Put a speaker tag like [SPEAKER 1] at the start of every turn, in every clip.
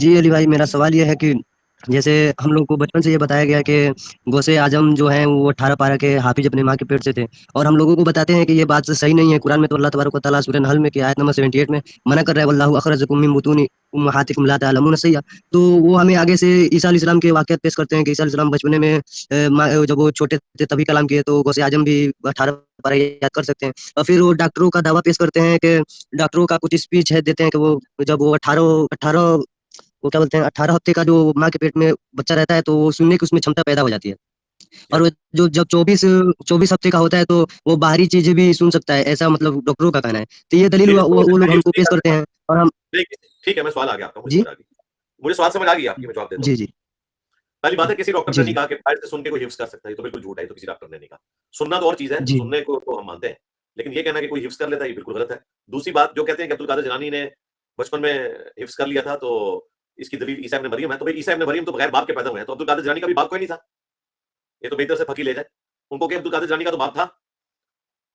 [SPEAKER 1] जी अली भाई, मेरा सवाल ये है कि जैसे हम लोग को बचपन से ये बताया गया कि गौसे आजम जो हैं वो 18 पारा के हाफिज अपने माँ के पेट से थे, और हम लोगों को बताते हैं कि ये बात सही नहीं है। कुरान में तो अल्लाह तबारक व तआला सूरह नहल में की आयत नंबर 78 में मना कर रहा है, वल्लाहु अखरजकुम मिन बुतूनि उम्महातिकुम ला तअलमून सय्या। तो वो हमें आगे से ईसा अलैहिस्सलाम के वाक़यात पेश करते हैं कि ईसा अलैहिस्सलाम बचपने में जब वो छोटे थे तभी कलाम किए, तो गौसे आजम भी 18 पारा याद कर सकते हैं। और फिर वो डॉक्टरों का दावा पेश करते हैं कि डॉक्टरों का कुछ स्पीच है देते हैं कि वो जब वो 18 18 वो क्या बोलते हैं 18 हफ्ते का जो माँ के पेट में बच्चा रहता है, तो वो सुनने की उसमें क्षमता पैदा हो जाती है। और
[SPEAKER 2] क्या?
[SPEAKER 1] वो जो जब 24 हफ्ते का होता है, तो वो बाहरी चीजें भी सुन सकता है, ऐसा मतलब डॉक्टरों का कहना है। तो ये दलील
[SPEAKER 2] मेरी समझ
[SPEAKER 1] वो
[SPEAKER 2] में
[SPEAKER 1] लोग
[SPEAKER 2] आई
[SPEAKER 1] हमको
[SPEAKER 2] उसकी
[SPEAKER 1] पेश करते हैं और हम।
[SPEAKER 2] ठीक है, मैं सवाल आ गया आपका, मुझे
[SPEAKER 1] जी
[SPEAKER 2] समझ आ गई। मुझे सवाल समझ आ गई आपकी, मैं जवाब देता हूँ।
[SPEAKER 1] जी जी
[SPEAKER 2] पहली बात है, किसी डॉक्टर ने
[SPEAKER 1] जी
[SPEAKER 2] नहीं
[SPEAKER 1] जी
[SPEAKER 2] कहा कि बाहर से सुन के कोई हिफ्स कर सकता है, ये तो बिल्कुल झूठ है, ये तो किसी डॉक्टर ने नहीं कहा। सुनना तो और चीज है,
[SPEAKER 1] जी
[SPEAKER 2] सुनने को तो हम मानते हैं, लेकिन ये कहना कि कोई हिफ्स कर लेता है, ये बिल्कुल गलत है। दूसरी बात, जो कहते हैं कि अब्दुल कादिर जिलानी ने बचपन में हिफ्स कर लिया था, तो इसकी दलील ईसा इब्न मरियम है। तो भाई ईसा इब्न मरियम तो बगैर बाप के पैदा हुए हैं, तो अब्दुल कादिर जिलानी का भी बाप कोई नहीं था। ये तो मेरी तरफ से फकी ले जाए, उनको कि अब्दुल कादिर जिलानी का तो बाप था।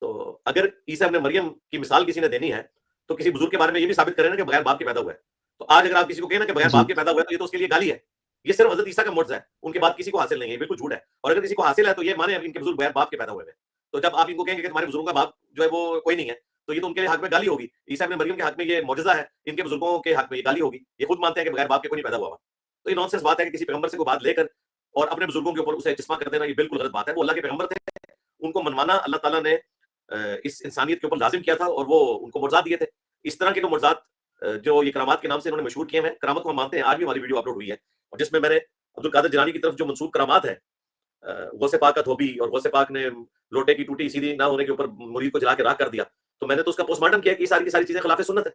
[SPEAKER 2] तो अगर ईसा इब्न मरियम की मिसाल किसी ने देनी है, तो किसी बुजुर्ग के बारे में ये भी साबित करें ना कि बगैर बाप के पैदा हुआ है। तो आज अगर आप किसी को कहें ना कि बगैर बाप
[SPEAKER 1] जी
[SPEAKER 2] के पैदा हुआ है, तो ये तो उसके लिए गाली है। ये सिर्फ हजरत ईसा का मुर्जा है, उनके बाद किसी को हासिल नहीं है, बिल्कुल झूठ है। और अगर किसी को हासिल है, तो ये माने इनके बुजुर्ग बगैर बाप के पैदा हुए हैं। तो जब आप इनको कहेंगे कि तुम्हारे बुजुर्गों का बाप जो है वो कोई नहीं है, तो ये तो उनके हक में गाली होगी। ईसा इब्न मरियम के हक में ये मौजज़ा है, इनके बुजुर्गों के हक में ये गाली होगी। ये खुद मानते हैं कि बगैर बाप के कोई नहीं पैदा हुआ हुआ। तो ये नॉनसेंस बात है कि किसी पैगंबर से कोई बात लेकर और अपने बुजुर्गों के ऊपर उसे जिस्मा कर देना, ये बिल्कुल गलत बात है। वो अल्लाह के पैगंबर थे, उनको मनवाना अल्लाह ताला ने इस इंसानियत के ऊपर लाजिम किया था, और वो उनको मुर्जात दिए थे। इस तरह के तो मुर्जात जो ये करामात के नाम से इन्होंने मशहूर किए हैं, करामत को हम मानते हैं। आज भी हमारी वीडियो अपलोड हुई है, और जिसमें मैंने अब्दुल कादिर जिलानी की तरफ जो मंसूब करामात है, गौसे पाक का धोबी और गौसे पाक ने लोटे की टूटी सीधी ना होने के ऊपर मुरीद को जला के राख कर दिया, तो मैंने तो उसका पोस्टमार्टम किया कि ये सारी की सारी चीजें खिलाफ सुन्नत है।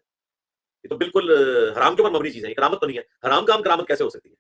[SPEAKER 2] ये तो बिल्कुल हराम के ऊपर मबनी चीजें हैं, करामत तो नहीं है। हराम काम करामत कैसे हो सकती है?